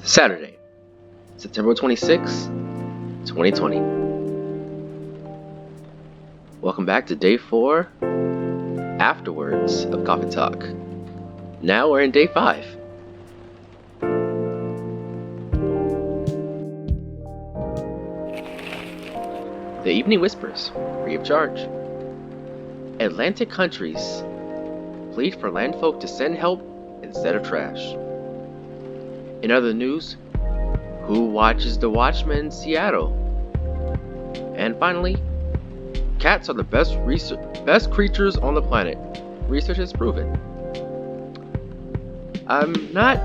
Saturday, September 26, 2020. Welcome back to day 4 afterwards of Coffee Talk. Now we're in day 5. The Evening Whispers, free of charge. Atlantic countries plead for landfolk to send help instead of trash. In other news, who watches The Watchmen in Seattle? And finally, cats are the best creatures on the planet. Research has proven. I'm not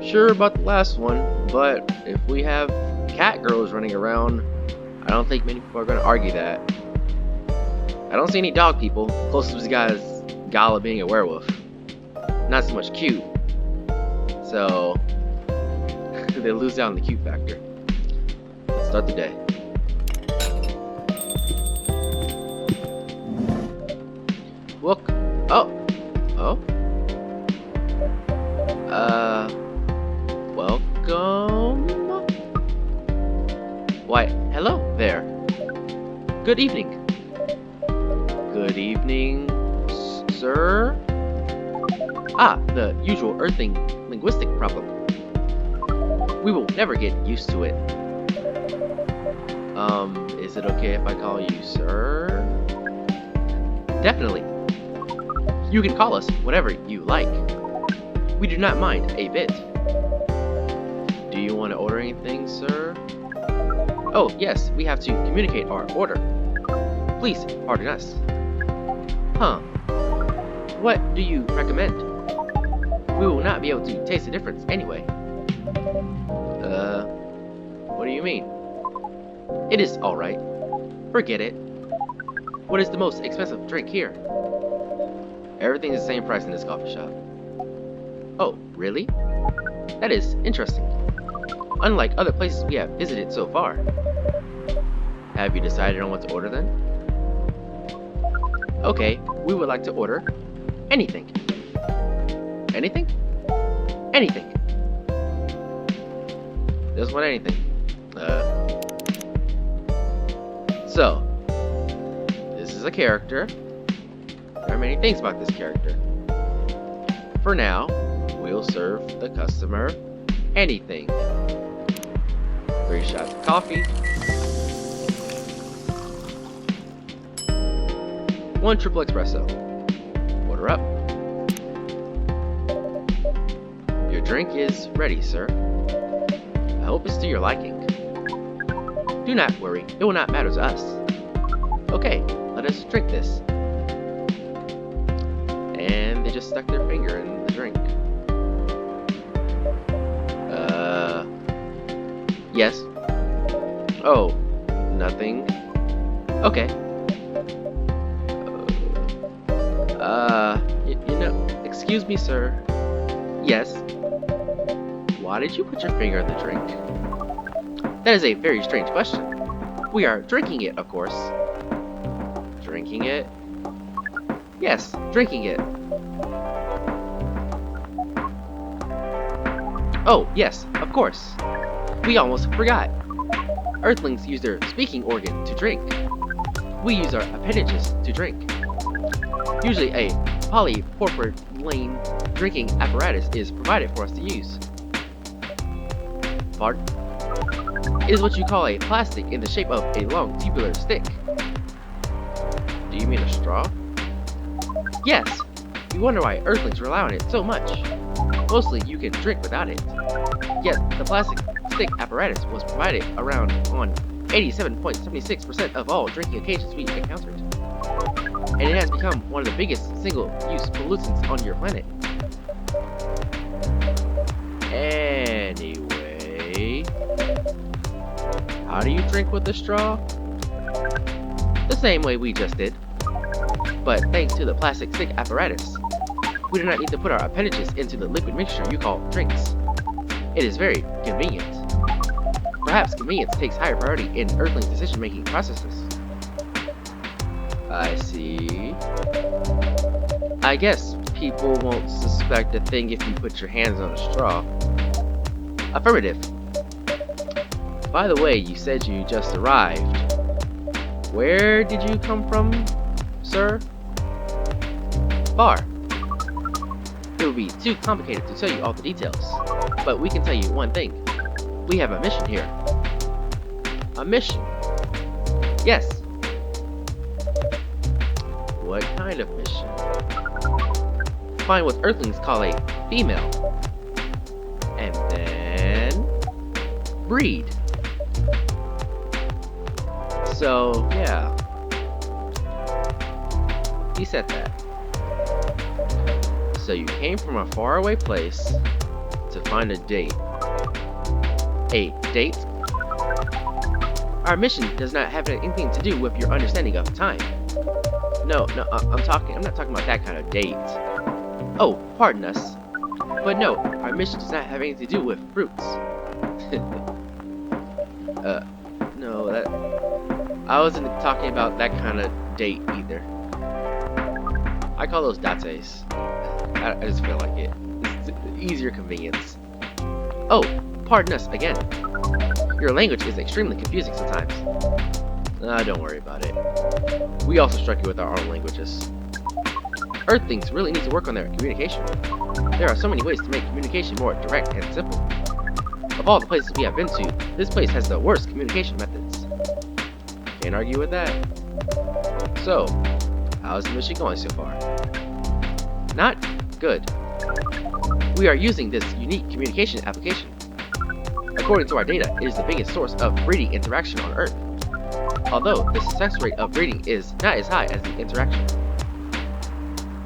sure about the last one, but if we have cat girls running around, I don't think many people are going to argue that. I don't see any dog people. Closest to this guy is Gala being a werewolf. Not so much cute. So they lose out on the cute factor. Let's start the day. Look. Oh. Welcome. Why, hello there. Good evening. Good evening, sir. The usual earthling linguistic problem. We will never get used to it. Is it okay if I call you sir? Definitely. You can call us whatever you like. We do not mind a bit. Do you want to order anything, sir? Oh, yes, we have to communicate our order. Please pardon us. What do you recommend? We will not be able to taste the difference anyway. What do you mean? It is alright. Forget it. What is the most expensive drink here? Everything is the same price in this coffee shop. Oh, really? That is interesting. Unlike other places we have visited so far. Have you decided on what to order then? Okay, we would like to order anything. Anything? Anything. Just want anything. So, this is a character. There are many things about this character. For now, we'll serve the customer anything. 3 shots of coffee. 1 triple espresso. Order up. Your drink is ready, sir. I hope it's to your liking. Do not worry, it will not matter to us. Okay, let us drink this. And they just stuck their finger in the drink. Yes. Oh, nothing. Okay. Excuse me, sir. Yes. Why did you put your finger in the drink? That is a very strange question. We are drinking it, of course. Drinking it? Yes, drinking it. Oh, yes, of course. We almost forgot. Earthlings use their speaking organ to drink. We use our appendages to drink. Usually a polypropylene drinking apparatus is provided for us to use. Pardon? It is what you call a plastic in the shape of a long tubular stick. Do you mean a straw? Yes. We wonder why Earthlings rely on it so much. Mostly you can drink without it. Yet the plastic stick apparatus was provided around on 87.76% of all drinking occasions we encountered. And it has become one of the biggest single-use pollutants on your planet. Anyway, how do you drink with a straw? The same way we just did. But thanks to the plastic stick apparatus, we do not need to put our appendages into the liquid mixture you call drinks. It is very convenient. Perhaps convenience takes higher priority in Earthling's decision-making processes. I see. I guess people won't suspect a thing if you put your hands on a straw. Affirmative. By the way, you said you just arrived. Where did you come from, sir? Far. It would be too complicated to tell you all the details, but we can tell you one thing. We have a mission here. A mission? Yes. What kind of mission? Find what Earthlings call a female. And then breed. So, yeah. He said that. So you came from a faraway place to find a date. A date? Our mission does not have anything to do with your understanding of time. No, I'm not talking about that kind of date. Oh, pardon us. But no, our mission does not have anything to do with fruits. No, I wasn't talking about that kind of date either. I call those dates. I just feel like it. It's easier convenience. Oh, pardon us again. Your language is extremely confusing sometimes. Don't worry about it. We also struck you with our own languages. Earthlings really need to work on their communication. There are so many ways to make communication more direct and simple. Of all the places we have been to, this place has the worst communication methods. Can't argue with that. So, how's the mission going so far? Not good. We are using this unique communication application. According to our data, it is the biggest source of breeding interaction on Earth. Although the success rate of breeding is not as high as the interaction.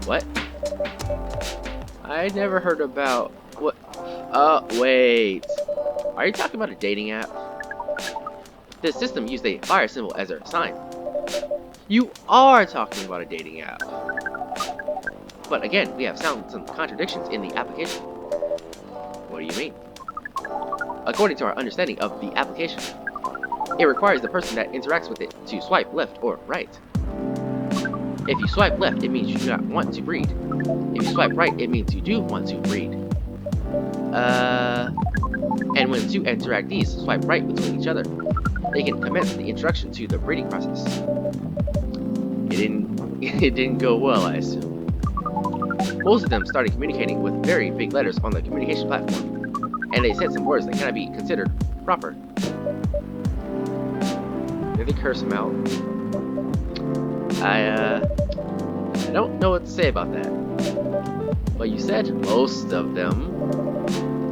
What? I never heard about what? Wait. Are you talking about a dating app? This system used a fire symbol as a sign. You are talking about a dating app. But again, we have found some contradictions in the application. What do you mean? According to our understanding of the application, it requires the person that interacts with it to swipe left or right. If you swipe left, it means you do not want to breed. If you swipe right, it means you do want to breed. And when two interactees swipe right between each other, they can commence the introduction to the breeding process. It didn't go well, I assume. Most of them started communicating with very big letters on the communication platform, and they said some words that cannot be considered proper. Did they curse him out? I don't know what to say about that. But you said most of them.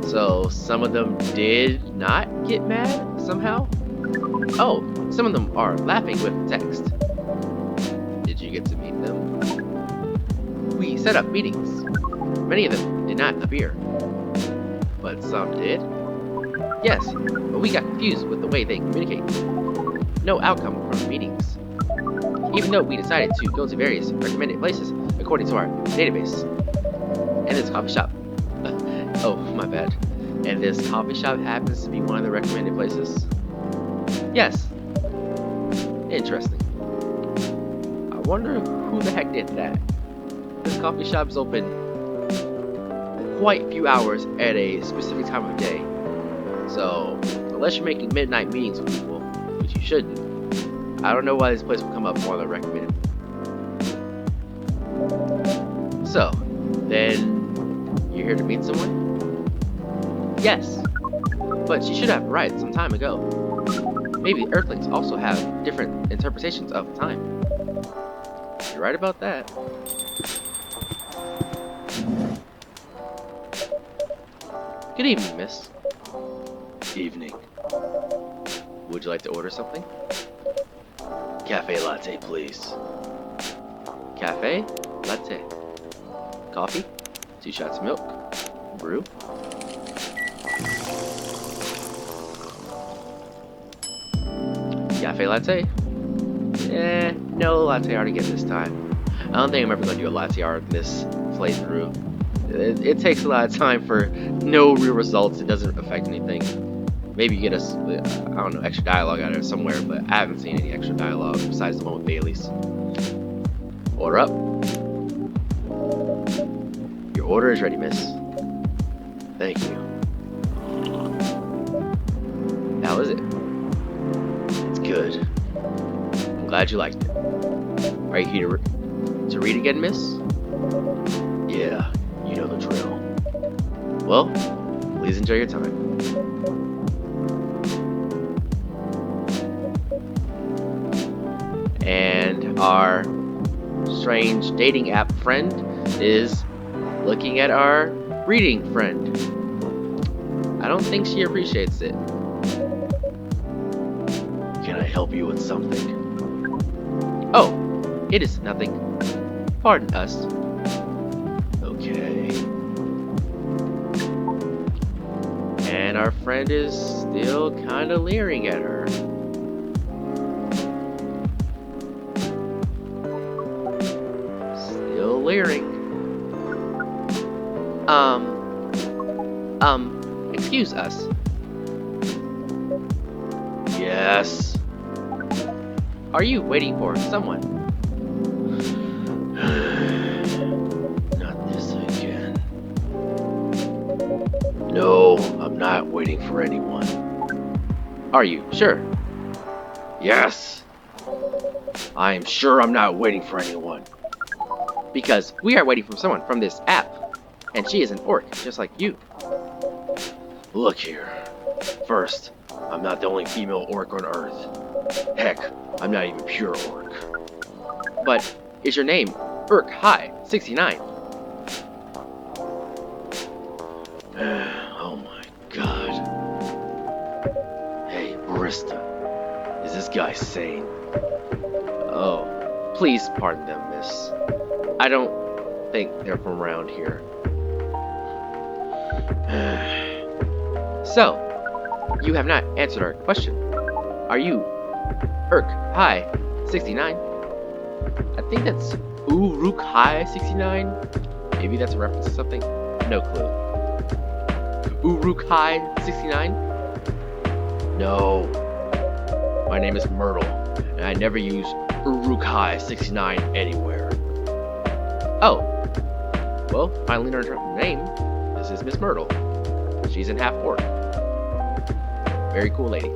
So some of them did not get mad somehow? Oh, some of them are laughing with text. Did you get to meet them? We set up meetings. Many of them did not appear. But some did? Yes, but we got confused with the way they communicate. No outcome from meetings. Even though we decided to go to various recommended places according to our database. And this coffee shop. Oh, my bad. And this coffee shop happens to be one of the recommended places. Yes. Interesting. I wonder who the heck did that. This coffee shop is open quite a few hours at a specific time of day. So, unless you're making midnight meetings with people, which you shouldn't, I don't know why this place will come up more than recommended. So, then you're here to meet someone? Yes, but she should have arrived some time ago. Maybe Earthlings also have different interpretations of time. You're right about that. Good evening, miss. Evening. Would you like to order something? Cafe latte, please. Cafe latte. Coffee? 2 shots of milk. Brew. Cafe latte? No latte art again this time. I don't think I'm ever going to do a latte art in this playthrough. It takes a lot of time for no real results. It doesn't affect anything. Maybe you get I don't know, extra dialogue out of it somewhere, but I haven't seen any extra dialogue besides the one with Bailey's. Order up. Your order is ready, miss. Thank you. is it? It's good. I'm glad you liked it. Are you here to read again, miss? Yeah, you know the drill. Well, please enjoy your time. And our strange dating app friend is looking at our reading friend. I don't think she appreciates it. Can I help you with something? Oh, it is nothing. Pardon us. Okay. And our friend is still kind of leering at her. Still leering. Excuse us. Yes. Are you waiting for someone? Not this again. No, I'm not waiting for anyone. Are you sure? Yes. I am sure I'm not waiting for anyone. Because we are waiting for someone from this app. And she is an orc, just like you. Look here. First, I'm not the only female orc on Earth. Heck, I'm not even pure orc. But is your name Urk High 69? Oh my god. Hey, barista. Is this guy sane? Oh, please pardon them, miss. I don't think they're from around here. So, you have not answered our question. Are you Urk High 69? I think that's Uruk High 69. Maybe that's a reference to something. No clue. Uruk High 69? No. My name is Myrtle, and I never use Uruk High 69 anywhere. Oh. Well, finally learned her name. This is Miss Myrtle. She's in half orc. Very cool lady.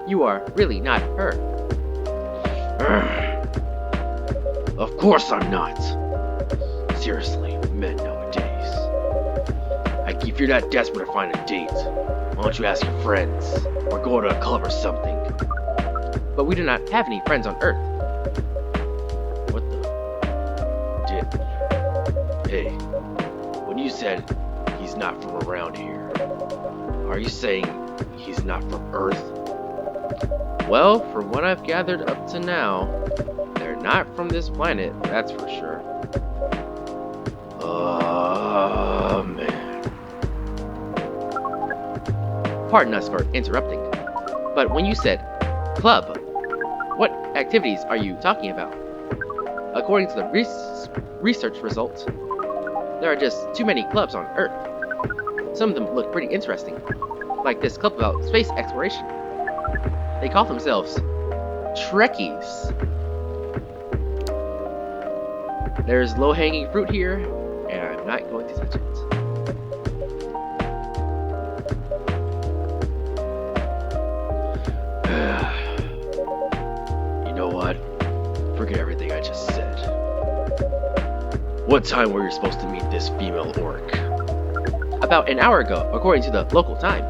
You are really not her. Of course I'm not. Seriously, men nowadays. If you're not desperate to find a date, why don't you ask your friends, or go to a club or something? But we do not have any friends on Earth. What the? Hey, when you said he's not from around here, are you saying he's not from Earth? Well, from what I've gathered up to now, they're not from this planet, that's for sure. Man. Pardon us for interrupting, but when you said club, what activities are you talking about? According to the research results, there are just too many clubs on Earth. Some of them look pretty interesting, like this club about space exploration. They call themselves Trekkies. There's low-hanging fruit here, and I'm not going to touch it. You know what? Forget everything I just said. What time were you supposed to meet this female orc? About an hour ago, according to the local time.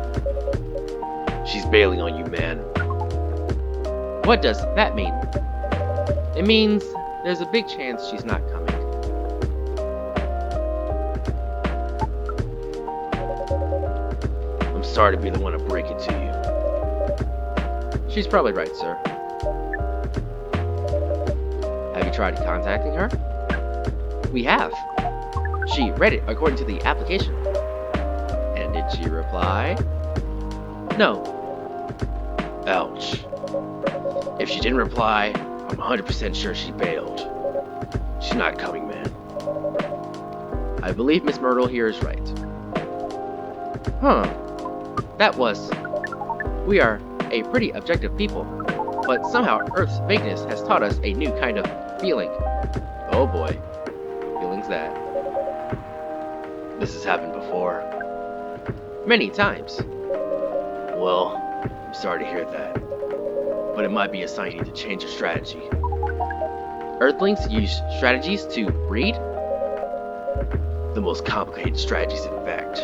She's bailing on you, man. What does that mean? It means there's a big chance she's not coming. I'm sorry to be the one to break it to you. She's probably right, sir. Have you tried contacting her? We have. She read it according to the application. And did she reply? No. Ouch. If she didn't reply, I'm 100% sure she bailed. She's not coming, man. I believe Miss Myrtle here is right. Huh. We are a pretty objective people, but somehow Earth's vagueness has taught us a new kind of feeling. Oh boy. What feeling's that? This has happened before. Many times. Well, I'm sorry to hear that, but it might be a sign you need to change your strategy. Earthlings use strategies to breed? The most complicated strategies, in fact.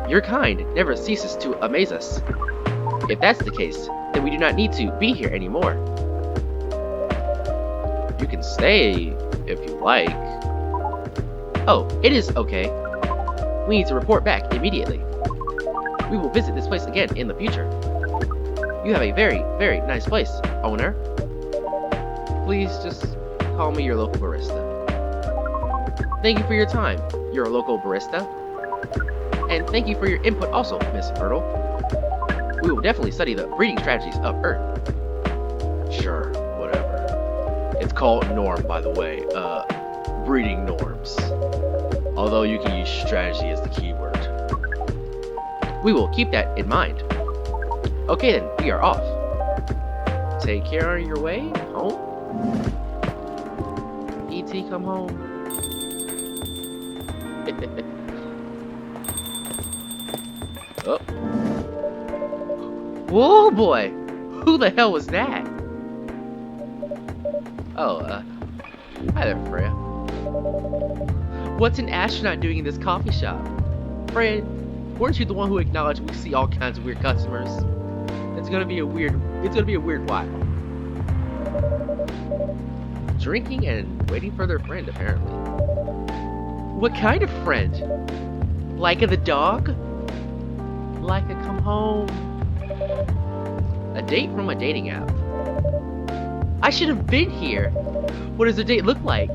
Your kind never ceases to amaze us. If that's the case, then we do not need to be here anymore. You can stay if you like. Oh, it is okay. We need to report back immediately. We will visit this place again in the future. You have a very, very nice place, owner. Please just call me your local barista. Thank you for your time, your local barista. And thank you for your input also, Miss Myrtle. We will definitely study the breeding strategies of Earth. Sure, whatever. It's called norm, by the way. Breeding norms. Although you can use strategy as the key word. We will keep that in mind. Okay then, we are off. Take care on your way home. E.T. come home. Oh. Whoa, boy! Who the hell was that? Oh, hi there, Freya. What's an astronaut doing in this coffee shop? Freya, weren't you the one who acknowledged we see all kinds of weird customers? It's gonna be a weird while. Drinking and waiting for their friend, apparently. What kind of friend? Leica the dog? Leica, come home. A date from a dating app. I should have been here. What does the date look like?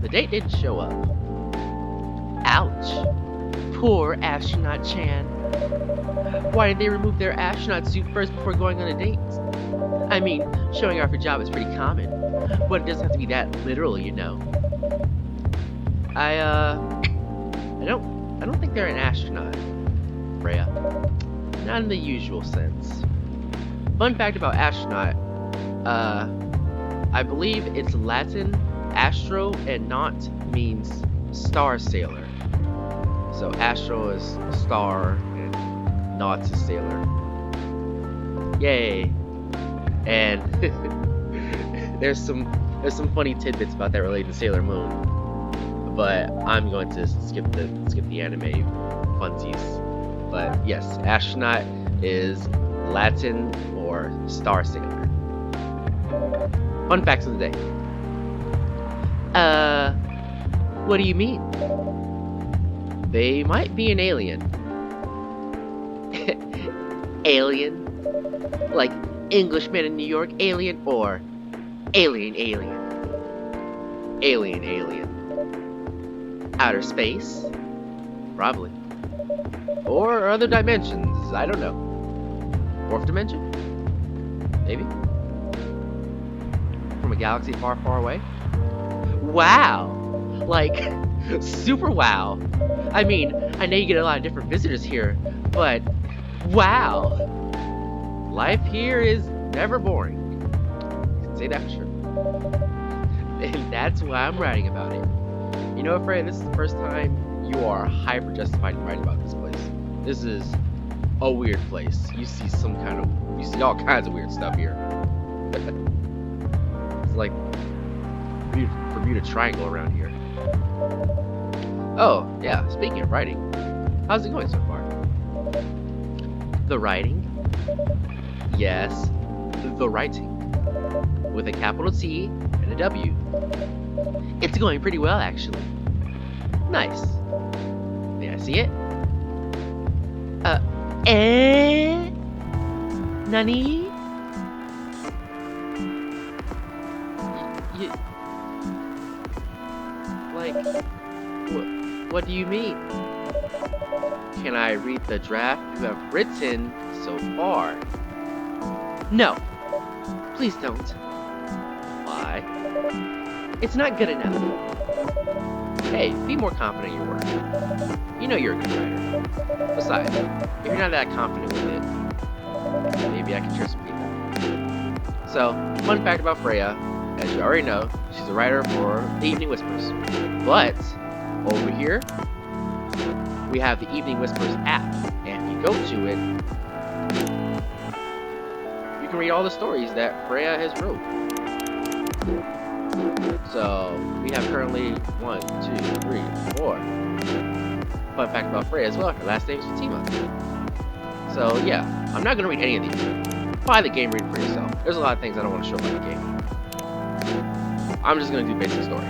The date didn't show up. Ouch. Poor astronaut Chan. Why did they remove their astronaut suit first before going on a date? I mean, showing off your job is pretty common, but it doesn't have to be that literal, you know. I don't think they're an astronaut, Freya. Not in the usual sense. Fun fact about astronaut, I believe it's Latin, astro, and naut means star sailor. So astro is star, and naut is sailor. Yay! And there's some funny tidbits about that related to Sailor Moon, but I'm going to skip the anime funsies. But yes, astronaut is Latin or star sailor. Fun facts of the day. What do you mean? They might be an alien. Alien? Like Englishman in New York alien, or alien? Alien. Outer space? Probably. Or other dimensions, I don't know. Fourth dimension? Maybe? From a galaxy far, far away? Wow! Like, super wow! I mean, I know you get a lot of different visitors here, but wow! Life here is never boring. You can say that for sure. And that's why I'm writing about it. You know, Freya, this is the first time you are hyper justified in writing about this place. This is a weird place. You see all kinds of weird stuff here. It's like Bermuda Triangle around here. Oh, yeah, speaking of writing, how's it going so far? The writing? Yes, the writing. With a capital T and a W. It's going pretty well, actually. Nice. May I see it? Nani? What do you mean? Can I read the draft you have written so far? No. Please don't. Why? It's not good enough. Hey, be more confident in your work. You know you're a good writer. Besides, if you're not that confident with it, maybe I can share some feedback. So, fun fact about Freya, as you already know, she's a writer for The Evening Whispers. But, over here, we have the Evening Whispers app, and if you go to it, You can read all the stories that Freya has wrote. So we have currently 1, 2, 3, 4. Fun fact about Freya as well, her last name is Fatima. So yeah, I'm not gonna read any of these. Buy the game, read it for yourself. There's a lot of things I don't want to show about the game. I'm just gonna do basic story.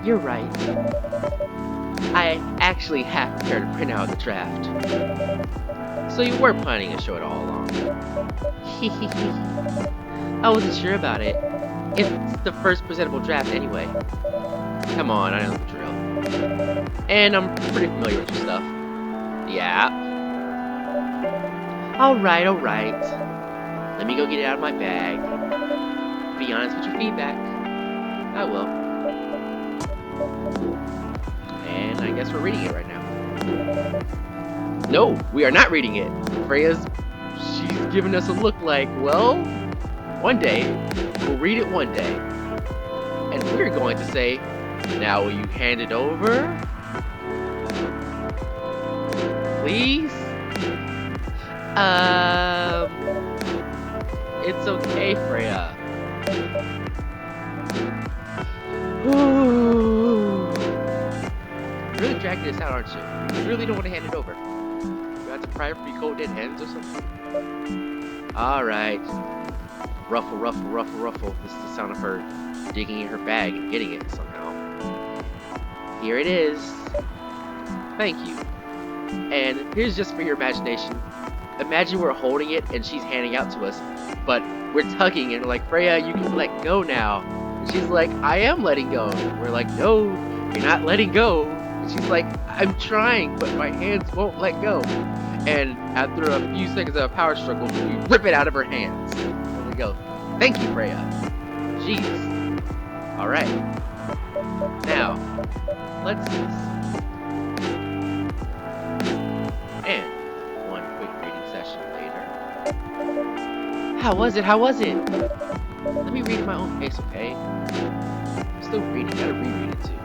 You're right. I actually have prepared to print out the draft. So you were planning to show it all along. I wasn't sure about it. It's the first presentable draft anyway. Come on, I know the drill. And I'm pretty familiar with your stuff. Yeah. Alright. Let me go get it out of my bag. Be honest with your feedback. I will. And I guess we're reading it right now. No, we are not reading it. She's giving us a look like, well, one day, we'll read it one day. And we're going to say, now will you hand it over? Please? It's okay, Freya. You're really dragging this out, aren't you? You really don't want to hand it over. You got to pry free cold dead hands or something? Alright. Ruffle, ruffle, ruffle, ruffle. This is the sound of her digging in her bag and getting it somehow. Here it is. Thank you. And here's just for your imagination. Imagine we're holding it and she's handing out to us, but we're tugging and we're like, Freya, you can let go now. And she's like, I am letting go. And we're like, no, you're not letting go. And she's like, I'm trying, but my hands won't let go. And after a few seconds of a power struggle, we rip it out of her hands. There we go. Thank you, Freya. Jeez. Alright. Now, let's see. And one quick reading session later. How was it? Let me read at my own pace, okay? I'm still reading, gotta reread it too.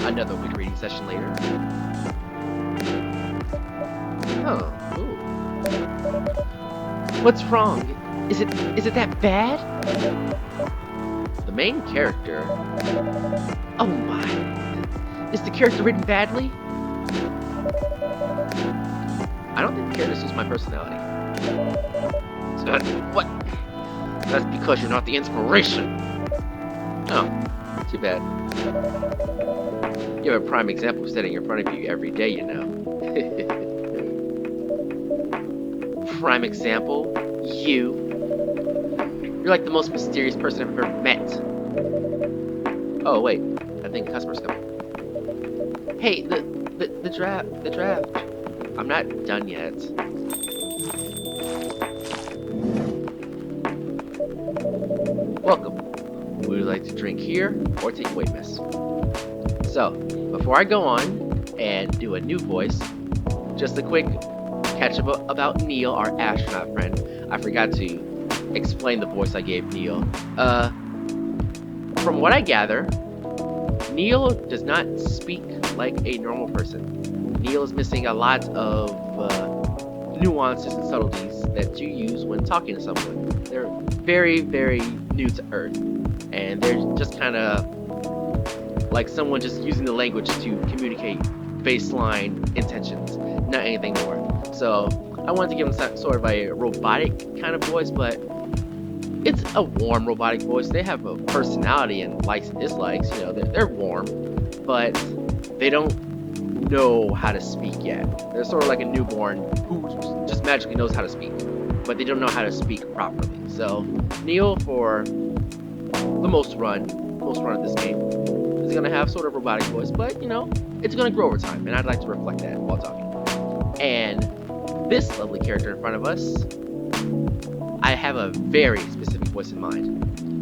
Another quick reading session later. Oh, ooh. What's wrong? Is it that bad? The main character? Oh my. Is the character written badly? I don't think the character suits my personality. What? That's because you're not the inspiration. Oh, too bad. You have a prime example sitting in front of you every day, you know. Prime example? You? You're like the most mysterious person I've ever met. Oh, wait. I think a customer's coming. Hey, the draft. I'm not done yet. Welcome. Would you like to drink here or take away, miss? So, before I go on and do a new voice, just a quick catch up about Neil, our astronaut friend. I forgot to explain the voice I gave Neil. From what I gather, Neil does not speak like a normal person. Neil is missing a lot of nuances and subtleties that you use when talking to someone. They're very, very new to Earth, and they're just kind of like someone just using the language to communicate baseline intentions, not anything more. So I wanted to give them sort of a robotic kind of voice, but it's a warm robotic voice. They have a personality and likes and dislikes. You know, they're warm, but they don't know how to speak yet. They're sort of like a newborn who just magically knows how to speak, but they don't know how to speak properly. So Neil, for the most run of this game, is gonna have sort of a robotic voice, but you know, it's gonna grow over time, and I'd like to reflect that while talking. And this lovely character in front of us, I have a very specific voice in mind,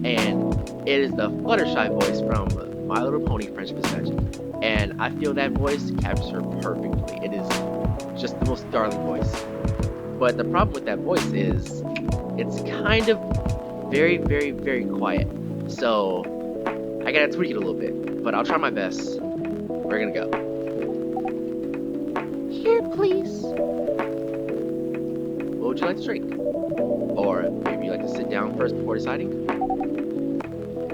and it is the Fluttershy voice from My Little Pony Friendship is Magic. And I feel that voice captures her perfectly. It is just the most darling voice. But the problem with that voice is it's kind of very, very, very quiet. So I gotta tweak it a little bit, but I'll try my best. We're gonna go. Here, please. What would you like to drink? Or maybe you like to sit down first before deciding?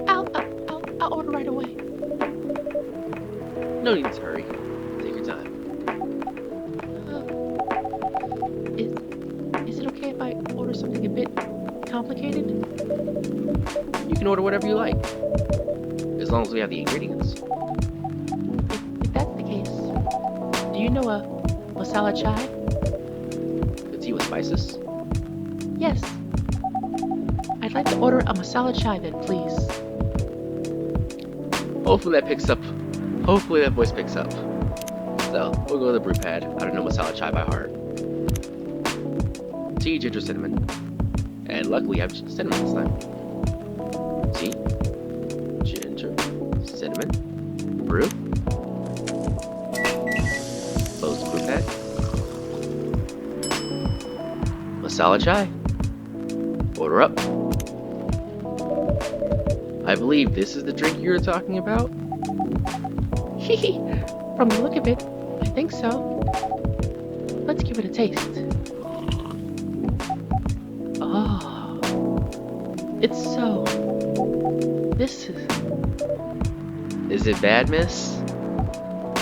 I'll order right away. No need to hurry. Take your time. Is it okay if I order something a bit complicated? You can order whatever you like, as long as we have the ingredients. If that's the case, do you know a masala chai? The tea with spices? Yes. I'd like to order a masala chai then, please. Hopefully that voice picks up. So, we'll go to the brew pad. I don't know masala chai by heart. Tea, ginger, cinnamon. And luckily I have cinnamon this time. Tea, ginger, cinnamon, brew. Close the brew pad. Masala chai. Order up. I believe this is the drink you were talking about? Hehe. From the look of it, I think so. Let's give it a taste. Oh. It's so... This is... Is it bad, miss?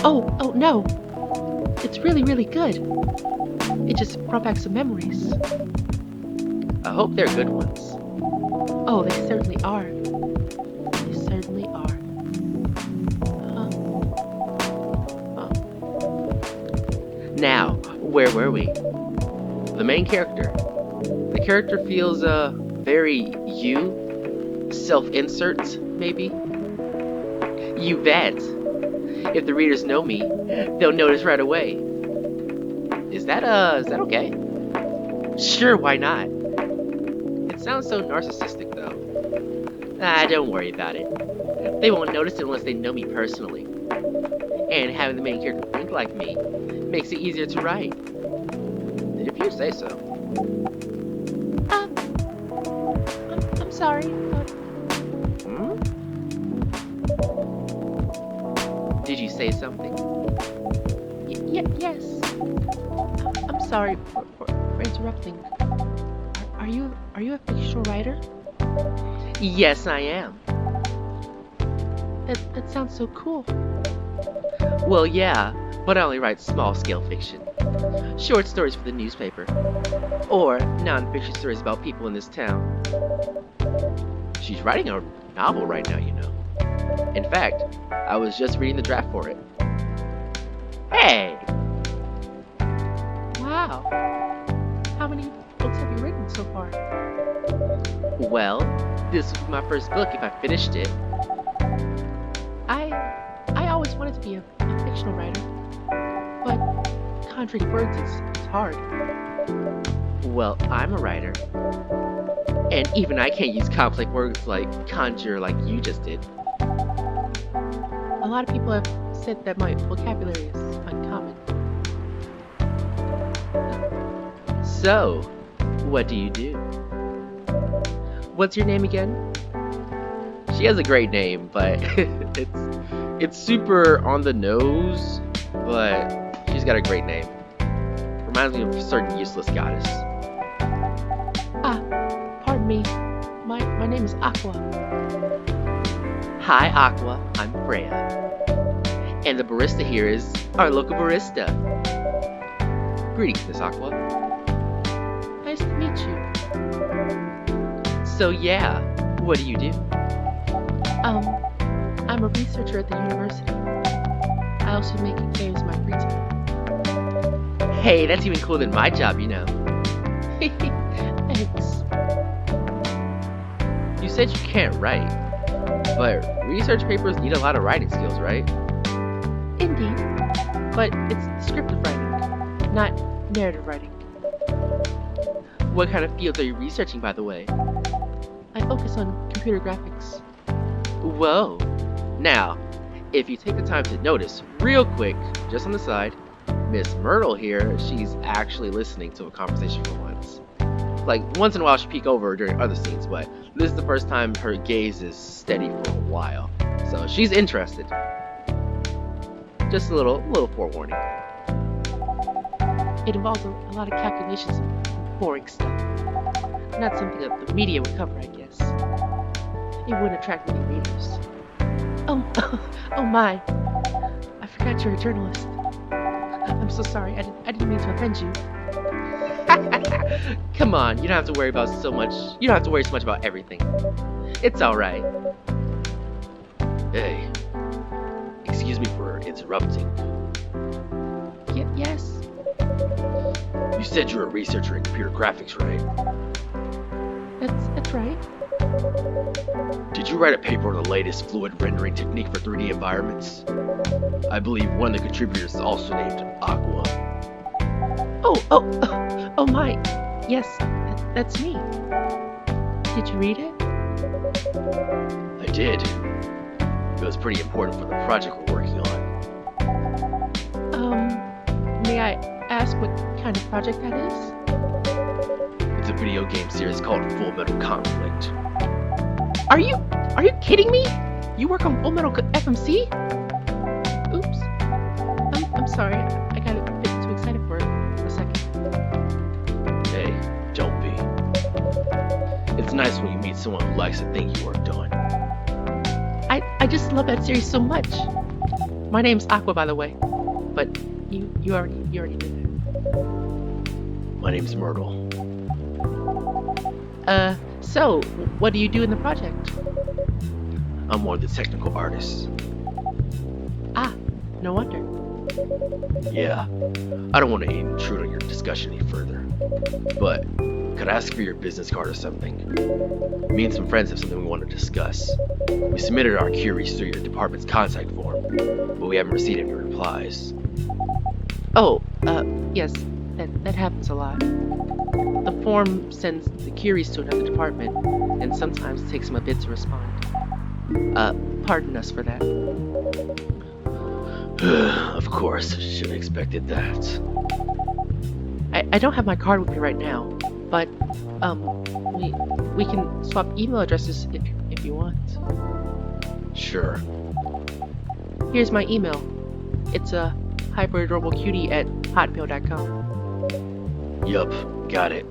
Oh no. It's really, really good. It just brought back some memories. I hope they're good ones. Oh, they certainly are. They certainly are. Now, where were we? The main character. The character feels, very self-insert, maybe? You bet. If the readers know me, they'll notice right away. Is that okay? Sure, why not? It sounds so narcissistic, though. Don't worry about it. They won't notice it unless they know me personally. And having the main character think like me makes it easier to write. If you say so. I'm sorry. Did you say something? Yes. I'm sorry for interrupting. Are you a fictional writer? Yes, I am. That sounds so cool. Well, yeah, but I only write small-scale fiction. Short stories for the newspaper. Or non-fiction stories about people in this town. She's writing a novel right now, you know. In fact, I was just reading the draft for it. Hey! Wow. How many books have you written so far? Well, this would be my first book if I finished it. I always wanted to be a fictional writer, but conjuring words is hard. Well, I'm a writer. And even I can't use complex words like conjure like you just did. A lot of people have said that my vocabulary is uncommon. So, what do you do? What's your name again? She has a great name, but it's super on the nose, but she's got a great name. Reminds me of a certain useless goddess. Pardon me. My name is Aqua. Hi, Aqua. I'm Freya. And the barista here is our local barista. Greetings, Miss Aqua. Nice to meet you. So yeah, what do you do? I'm a researcher at the university. I also make games in my free time. Hey, that's even cooler than my job, you know. Thanks. You said you can't write, but research papers need a lot of writing skills, right? Indeed. But it's descriptive writing, not narrative writing. What kind of fields are you researching, by the way? I focus on computer graphics. Whoa. Now, if you take the time to notice, real quick, just on the side, Miss Myrtle here, she's actually listening to a conversation for once. Like, once in a while she'll peek over during other scenes, but this is the first time her gaze is steady for a while. So she's interested. Just a little forewarning. It involves a lot of calculations and boring stuff. Not something that the media would cover, I guess. It wouldn't attract many readers. Oh, oh my. I forgot you're a journalist. I'm so sorry. I didn't mean to offend you. Come on, you don't have to worry about so much. You don't have to worry so much about everything. It's all right. Hey, excuse me for interrupting. Yes. You said you're a researcher in computer graphics, right? That's right. Did you write a paper on the latest fluid rendering technique for 3D environments? I believe one of the contributors is also named Aqua. Oh my. Yes, that's me. Did you read it? I did. It was pretty important for the project we're working on. May I ask what kind of project that is? It's a video game series called Full Metal Conflict. Are you kidding me? You work on Full Metal FMC? Oops. I'm sorry. I got a bit too excited for a second. Hey, don't be. It's nice when you meet someone who likes the thing you worked on. I just love that series so much. My name's Aqua, by the way. But you already knew that. My name's Myrtle. So what do you do in the project? I'm one of the technical artists. Ah, no wonder. Yeah, I don't want to intrude on your discussion any further, but could I ask for your business card or something? Me and some friends have something we want to discuss. We submitted our queries through your department's contact form, but we haven't received any replies. Oh, yes, that happens a lot. The form sends the queries to another department, and sometimes it takes them a bit to respond. Pardon us for that. Of course, should have expected that. I don't have my card with me right now, but we can swap email addresses if you want. Sure. Here's my email. It's hyperadorablecutie@hotmail.com. Yup, got it.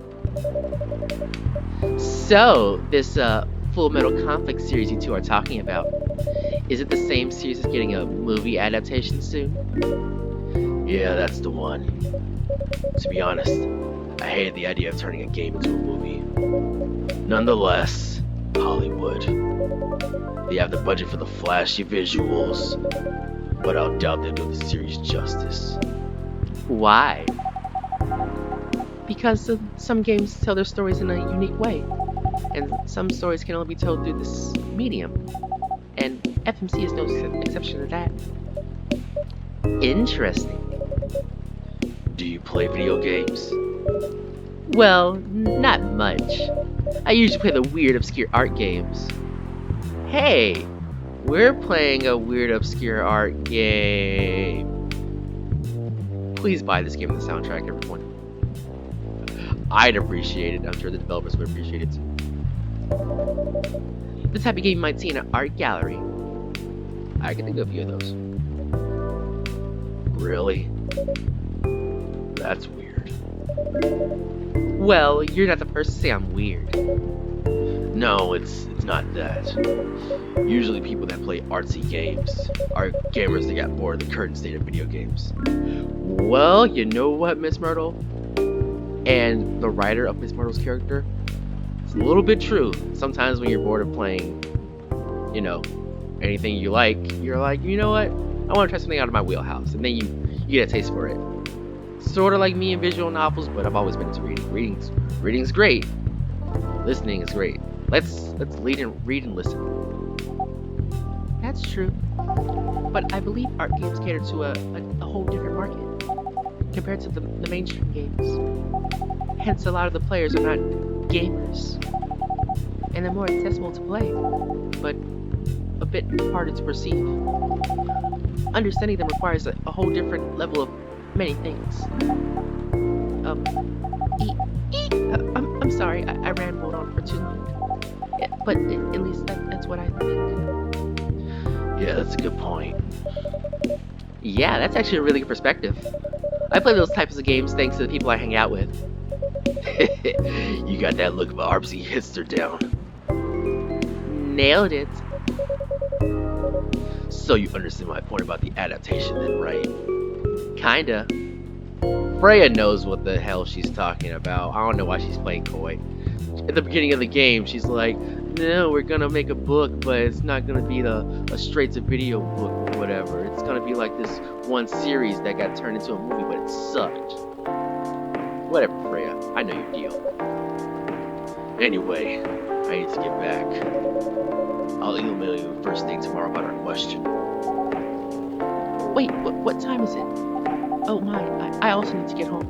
So, this Full Metal Conflict series you two are talking about, is it the same series as getting a movie adaptation soon? Yeah, that's the one. To be honest, I hated the idea of turning a game into a movie. Nonetheless, Hollywood. They have the budget for the flashy visuals, but I'll doubt they'll do the series justice. Why? Because some games tell their stories in a unique way, and some stories can only be told through this medium, and FMC is no exception to that. Interesting. Do you play video games? Well, not much. I usually play the weird, obscure art games. Hey, we're playing a weird, obscure art game. Please buy this game with the soundtrack, everyone. I'd appreciate it. I'm sure the developers would appreciate it too. The type of game you might see in an art gallery. I can think of a few of those. Really? That's weird. Well, you're not the first to say I'm weird. No, it's not that. Usually people that play artsy games are gamers that got bored of the current state of video games. Well, you know what, Miss Myrtle? And the writer of Miss Myrtle's character, it's a little bit true. Sometimes when you're bored of playing, anything you like, you're like, you know what? I want to try something out of my wheelhouse. And then you get a taste for it. Sort of like me in visual novels, but I've always been into reading. Reading's great. Listening is great. Let's read and listen. That's true. But I believe art games cater to a whole different market compared to the mainstream games. Hence, a lot of the players are not gamers. And they're more accessible to play, but a bit harder to perceive. Understanding them requires a whole different level of many things. I'm sorry, I rambled on for too long. Yeah, but at least that's what I think. Yeah, that's a good point. Yeah, that's actually a really good perspective. I play those types of games thanks to the people I hang out with. You got that look of artsy hipster down. Nailed it. So you understand my point about the adaptation then, right? Kinda. Freya knows what the hell she's talking about. I don't know why she's playing coy. At the beginning of the game, she's like, no, we're gonna make a book, but it's not gonna be a straight to video book or whatever. It's gonna be like this one series that got turned into a movie, but it sucked. Whatever, Freya. I know your deal. Anyway, I need to get back. I'll email you first thing tomorrow about our question. Wait, what time is it? Oh my, I also need to get home.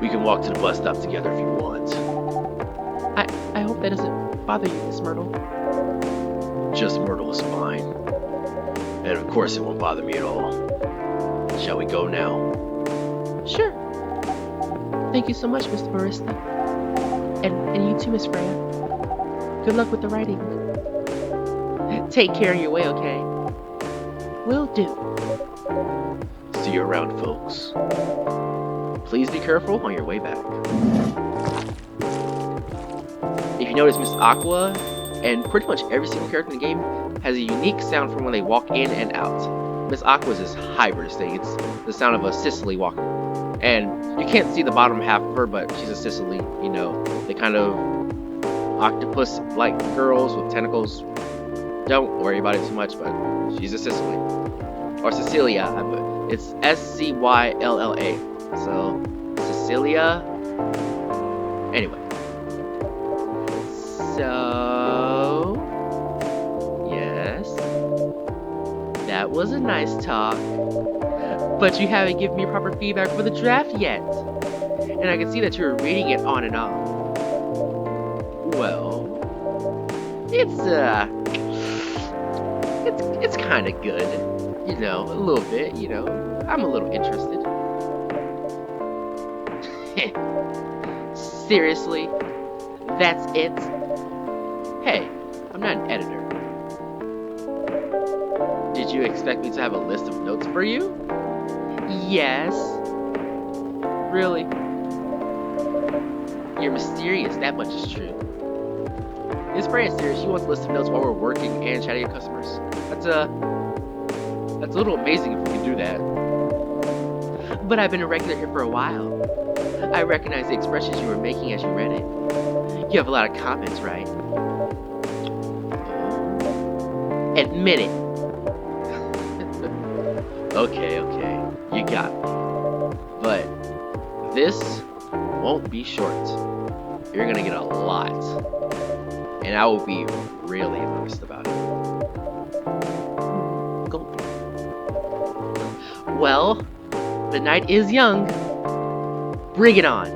We can walk to the bus stop together if you want. I hope that doesn't bother you, Miss Myrtle. Just Myrtle is fine. And of course it won't bother me at all. Shall we go now? Sure. Thank you so much, Mr. Barista. And you too, Miss Freya. Good luck with the writing. Take care of your way, okay? Will do. See you around, folks. Please be careful on your way back. If you notice, Miss Aqua and pretty much every single character in the game has a unique sound from when they walk in and out. Miss Aqua's is hybrid thing. It's the sound of a Sicily walking. And you can't see the bottom half of her, but she's a Sicily, you know, the kind of octopus-like girls with tentacles. Don't worry about it too much, but she's a Sicily. Or Cecilia, it's Scylla. So, Cecilia. Anyway. So, yes. That was a nice talk. But you haven't given me proper feedback for the draft yet. And I can see that you're reading it on and off. Well, it's kind of good. You know, a little bit, you know. I'm a little interested. Seriously? That's it? Hey, I'm not an editor. Did you expect me to have a list of notes for you? Yes. Really? You're mysterious, that much is true. Miss Freya serious, she wants a list of notes while we're working and chatting with customers. That's a little amazing if we can do that. But I've been a regular here for a while. I recognize the expressions you were making as you read it. You have a lot of comments, right? Admit it. Okay, you got me. But this won't be short. You're gonna get a lot. And I will be really honest about it. Well, the night is young. Bring it on.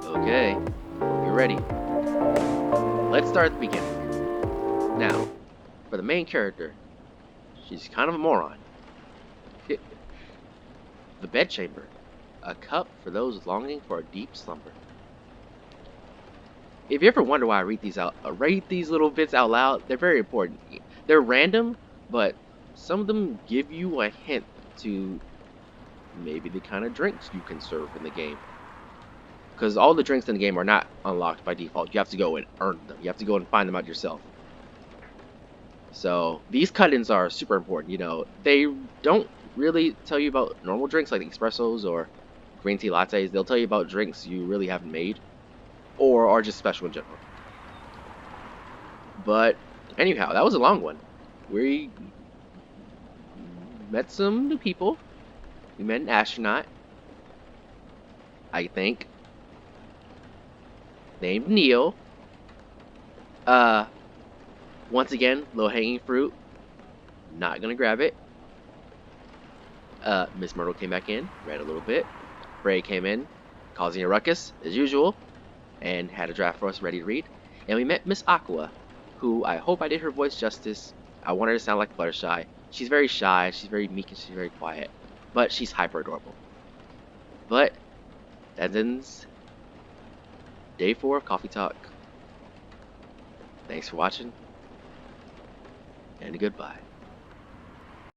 Okay, you're ready. Let's start at the beginning. Now, for the main character, she's kind of a moron. The bedchamber, a cup for those longing for a deep slumber. If you ever wonder why I read these little bits out loud, they're very important. They're random, but some of them give you a hint to maybe the kind of drinks you can serve in the game. Because all the drinks in the game are not unlocked by default. You have to go and earn them. You have to go and find them out yourself. So these cut-ins are super important. You know, they don't really tell you about normal drinks like espressos or green tea lattes. They'll tell you about drinks you really haven't made or are just special in general. But anyhow, that was a long one. We met some new people. We met an astronaut, I think, named Neil. Once again, low-hanging fruit. Not gonna grab it. Miss Myrtle came back in, read a little bit. Bray came in, causing a ruckus, as usual, and had a draft for us ready to read. And we met Miss Aqua, who I hope I did her voice justice. I want her to sound like Fluttershy. She's very shy, she's very meek, and she's very quiet. But she's hyper adorable. But that ends day 4 of Coffee Talk. Thanks for watching, and goodbye.